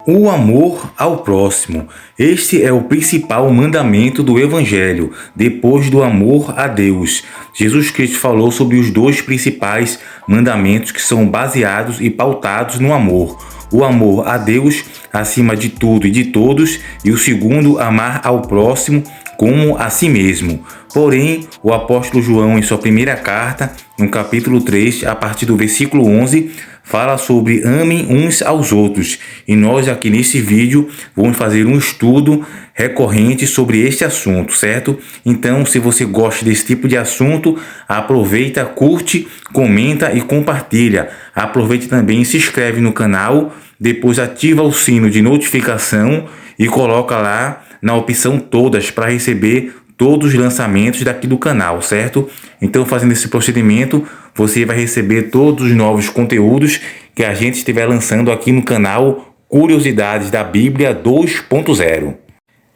O amor ao próximo. Este é o principal mandamento do Evangelho, depois do amor a Deus. Jesus Cristo falou sobre os dois principais mandamentos que são baseados e pautados no amor. O amor a Deus acima de tudo e de todos, e o segundo, amar ao próximo como a si mesmo. Porém, o apóstolo João, em sua primeira carta, no capítulo 3, a partir do versículo 11, fala sobre amem uns aos outros. E nós aqui nesse vídeo vamos fazer um estudo recorrente sobre este assunto, certo? Então, se você gosta desse tipo de assunto, aproveita, curte, comenta e compartilha. Aproveita também e se inscreve no canal, depois ativa o sino de notificação e coloca lá na opção todas para receber todos os lançamentos daqui do canal, certo? Então, fazendo esse procedimento, você vai receber todos os novos conteúdos que a gente estiver lançando aqui no canal Curiosidades da Bíblia 2.0.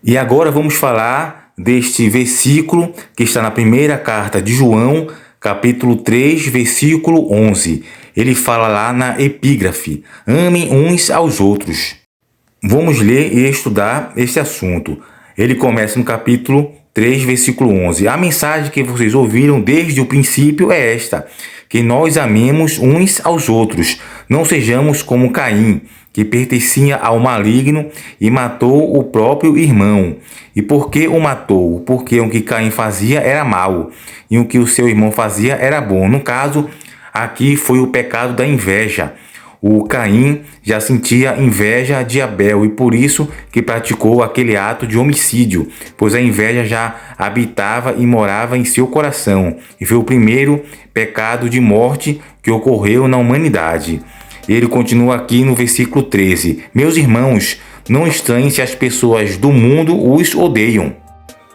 E agora vamos falar deste versículo que está na primeira carta de João, capítulo 3, versículo 11. Ele fala lá na epígrafe: amem uns aos outros. Vamos ler e estudar este assunto. Ele começa no capítulo 3, versículo 11. A mensagem que vocês ouviram desde o princípio é esta: que nós amemos uns aos outros. Não sejamos como Caim, que pertencia ao maligno e matou o próprio irmão. E por que o matou? Porque o que Caim fazia era mal e o que o seu irmão fazia era bom. No caso, aqui foi o pecado da inveja. O Caim já sentia inveja de Abel e por isso que praticou aquele ato de homicídio, pois a inveja já habitava e morava em seu coração. E foi o primeiro pecado de morte que ocorreu na humanidade. Ele continua aqui no versículo 13. Meus irmãos, não estranhem se as pessoas do mundo os odeiam,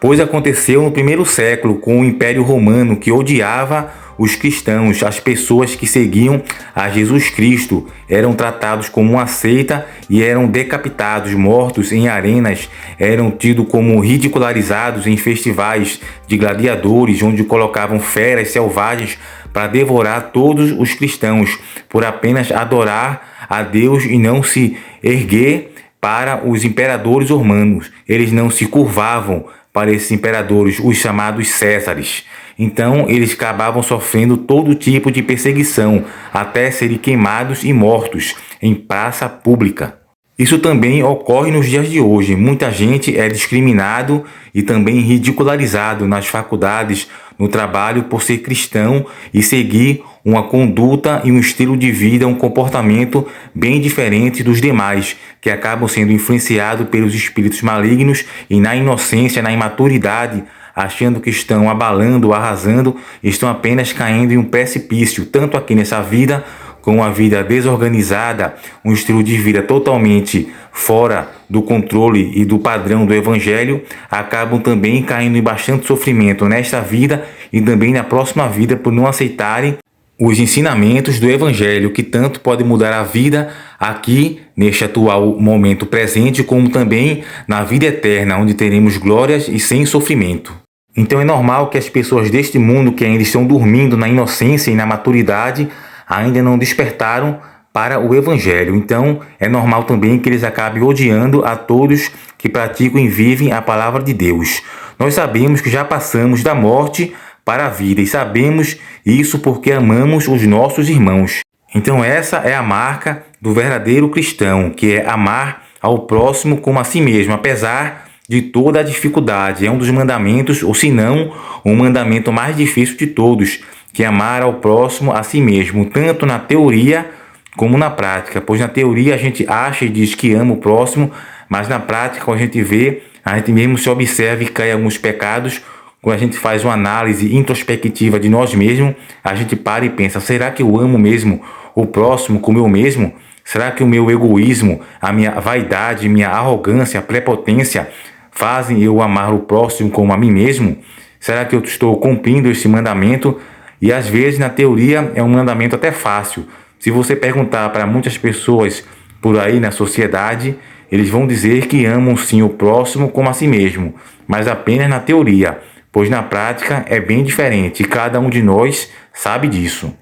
pois aconteceu no primeiro século com o Império Romano, que odiava os cristãos. As pessoas que seguiam a Jesus Cristo eram tratados como uma seita e eram decapitados, mortos em arenas, eram tidos como ridicularizados em festivais de gladiadores, onde colocavam feras selvagens para devorar todos os cristãos, por apenas adorar a Deus e não se erguer para os imperadores romanos. Eles não se curvavam para esses imperadores, os chamados Césares. Então, eles acabavam sofrendo todo tipo de perseguição, até serem queimados e mortos em praça pública. Isso também ocorre nos dias de hoje. Muita gente é discriminado e também ridicularizado nas faculdades, no trabalho, por ser cristão e seguir uma conduta e um estilo de vida, um comportamento bem diferente dos demais, que acabam sendo influenciados pelos espíritos malignos e na inocência, na imaturidade, achando que estão abalando, arrasando, estão apenas caindo em um precipício, tanto aqui nessa vida, com uma vida desorganizada, um estilo de vida totalmente fora do controle e do padrão do Evangelho, acabam também caindo em bastante sofrimento nesta vida e também na próxima vida por não aceitarem os ensinamentos do Evangelho, que tanto pode mudar a vida aqui, neste atual momento presente, como também na vida eterna, onde teremos glórias e sem sofrimento. Então é normal que as pessoas deste mundo que ainda estão dormindo na inocência e na maturidade, ainda não despertaram para o Evangelho. Então é normal também que eles acabem odiando a todos que praticam e vivem a palavra de Deus. Nós sabemos que já passamos da morte para a vida e sabemos isso porque amamos os nossos irmãos. Então essa é a marca do verdadeiro cristão, que é amar ao próximo como a si mesmo, apesar de toda a dificuldade. É um dos mandamentos, ou se não, o mandamento mais difícil de todos, que é amar ao próximo a si mesmo, tanto na teoria como na prática. Pois na teoria a gente acha e diz que ama o próximo, mas na prática, quando a gente vê, a gente mesmo se observa e cai em alguns pecados. Quando a gente faz uma análise introspectiva de nós mesmos, a gente para e pensa: será que eu amo mesmo o próximo como eu mesmo? Será que o meu egoísmo, a minha vaidade, minha arrogância, prepotência fazem eu amar o próximo como a mim mesmo? Será que eu estou cumprindo esse mandamento? E às vezes na teoria é um mandamento até fácil. Se você perguntar para muitas pessoas por aí na sociedade, eles vão dizer que amam sim o próximo como a si mesmo, mas apenas na teoria, pois na prática é bem diferente e cada um de nós sabe disso.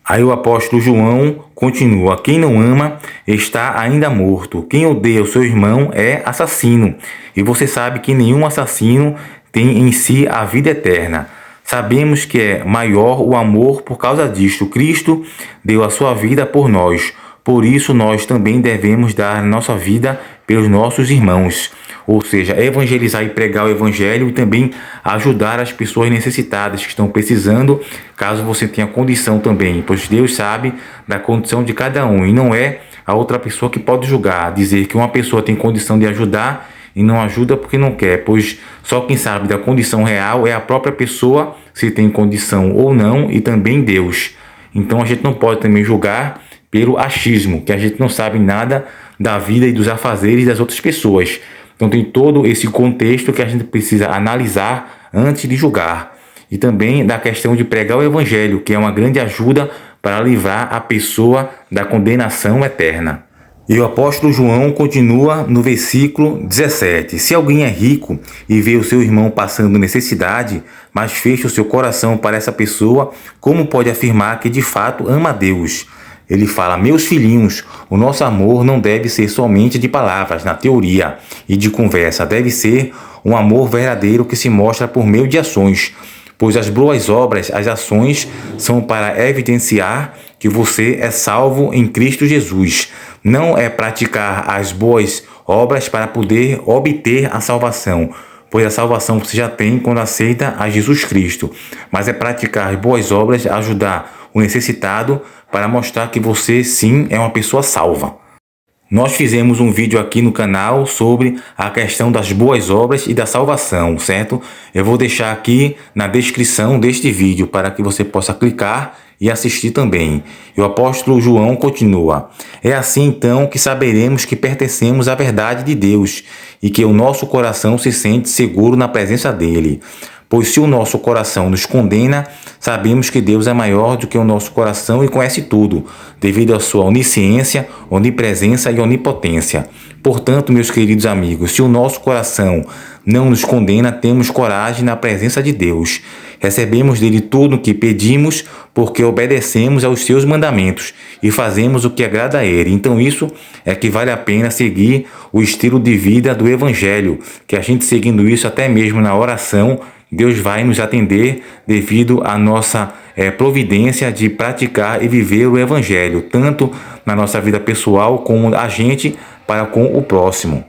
Aí o apóstolo João continua: quem não ama está ainda morto. Quem odeia o seu irmão é assassino. E você sabe que nenhum assassino tem em si a vida eterna. Sabemos que é maior o amor por causa disto. Cristo deu a sua vida por nós. Por isso nós também devemos dar nossa vida pelos nossos irmãos. Ou seja, evangelizar e pregar o evangelho e também ajudar as pessoas necessitadas que estão precisando, caso você tenha condição também, pois Deus sabe da condição de cada um e não é a outra pessoa que pode julgar, dizer que uma pessoa tem condição de ajudar e não ajuda porque não quer, pois só quem sabe da condição real é a própria pessoa, se tem condição ou não, e também Deus. Então a gente não pode também julgar pelo achismo, que a gente não sabe nada da vida e dos afazeres das outras pessoas. Então tem todo esse contexto que a gente precisa analisar antes de julgar. E também da questão de pregar o evangelho, que é uma grande ajuda para livrar a pessoa da condenação eterna. E o apóstolo João continua no versículo 17. Se alguém é rico e vê o seu irmão passando necessidade, mas fecha o seu coração para essa pessoa, como pode afirmar que de fato ama a Deus? Ele fala: meus filhinhos, o nosso amor não deve ser somente de palavras, na teoria e de conversa. Deve ser um amor verdadeiro que se mostra por meio de ações. Pois as boas obras, as ações, são para evidenciar que você é salvo em Cristo Jesus. Não é praticar as boas obras para poder obter a salvação, pois a salvação você já tem quando aceita a Jesus Cristo. Mas é praticar as boas obras, ajudar o necessitado, para mostrar que você sim é uma pessoa salva. Nós fizemos um vídeo aqui no canal sobre a questão das boas obras e da salvação, certo? Eu vou deixar aqui na descrição deste vídeo para que você possa clicar e assistir também. E o apóstolo João continua: é assim então que saberemos que pertencemos à verdade de Deus e que o nosso coração se sente seguro na presença dele. Pois se o nosso coração nos condena, sabemos que Deus é maior do que o nosso coração e conhece tudo, devido à sua onisciência, onipresença e onipotência. Portanto, meus queridos amigos, se o nosso coração não nos condena, temos coragem na presença de Deus. Recebemos dele tudo o que pedimos, porque obedecemos aos seus mandamentos e fazemos o que agrada a ele. Então isso é que vale a pena seguir o estilo de vida do Evangelho, que a gente seguindo isso até mesmo na oração, Deus vai nos atender devido à nossa providência de praticar e viver o Evangelho, tanto na nossa vida pessoal como a gente para com o próximo.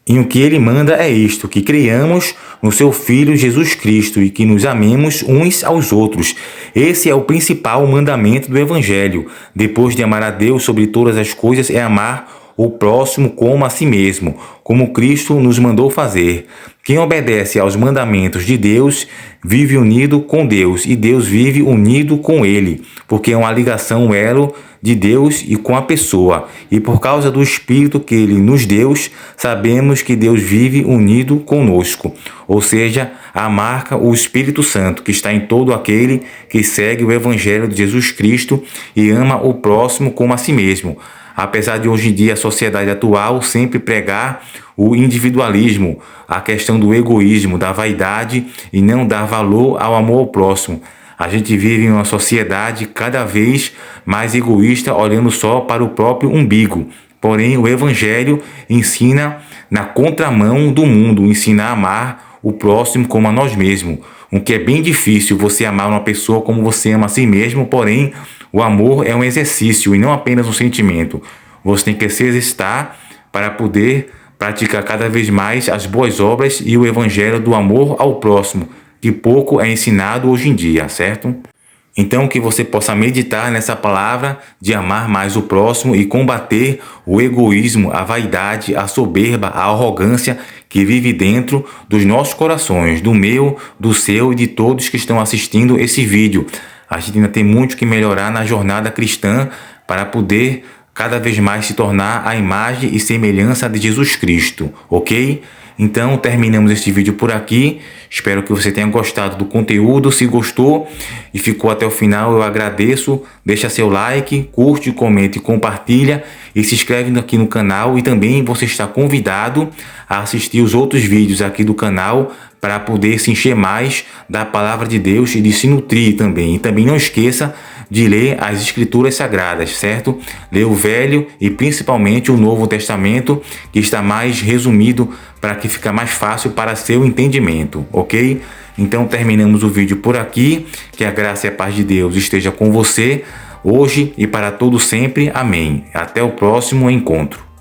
E o que ele manda é isto: que creiamos no seu Filho Jesus Cristo e que nos amemos uns aos outros. Esse é o principal mandamento do Evangelho. Depois de amar a Deus sobre todas as coisas, é amar o próximo como a si mesmo, como Cristo nos mandou fazer. Quem obedece aos mandamentos de Deus vive unido com Deus e Deus vive unido com ele, porque é uma ligação, um elo de Deus e com a pessoa. E por causa do Espírito que ele nos deu, sabemos que Deus vive unido conosco. Ou seja, a marca, o Espírito Santo, que está em todo aquele que segue o Evangelho de Jesus Cristo e ama o próximo como a si mesmo. Apesar de hoje em dia a sociedade atual sempre pregar o individualismo, a questão do egoísmo, da vaidade e não dar valor ao amor ao próximo. A gente vive em uma sociedade cada vez mais egoísta, olhando só para o próprio umbigo. Porém, o Evangelho ensina na contramão do mundo, ensina a amar o próximo como a nós mesmos. O que é bem difícil, você amar uma pessoa como você ama a si mesmo, porém, o amor é um exercício e não apenas um sentimento. Você tem que se exercitar para poder praticar cada vez mais as boas obras e o evangelho do amor ao próximo, que pouco é ensinado hoje em dia, certo? Então que você possa meditar nessa palavra de amar mais o próximo e combater o egoísmo, a vaidade, a soberba, a arrogância que vive dentro dos nossos corações, do meu, do seu e de todos que estão assistindo esse vídeo. A gente ainda tem muito que melhorar na jornada cristã para poder cada vez mais se tornar a imagem e semelhança de Jesus Cristo, ok? Então terminamos este vídeo por aqui. Espero que você tenha gostado do conteúdo. Se gostou e ficou até o final, eu agradeço. Deixa seu like, curte, comente, compartilha e se inscreve aqui no canal. E também você está convidado a assistir os outros vídeos aqui do canal para poder se encher mais da palavra de Deus e de se nutrir também. E também não esqueça de ler as Escrituras Sagradas, certo? Ler o Velho e principalmente o Novo Testamento, que está mais resumido para que fique mais fácil para seu entendimento, ok? Então terminamos o vídeo por aqui. Que a graça e a paz de Deus esteja com você hoje e para todo sempre. Amém. Até o próximo encontro.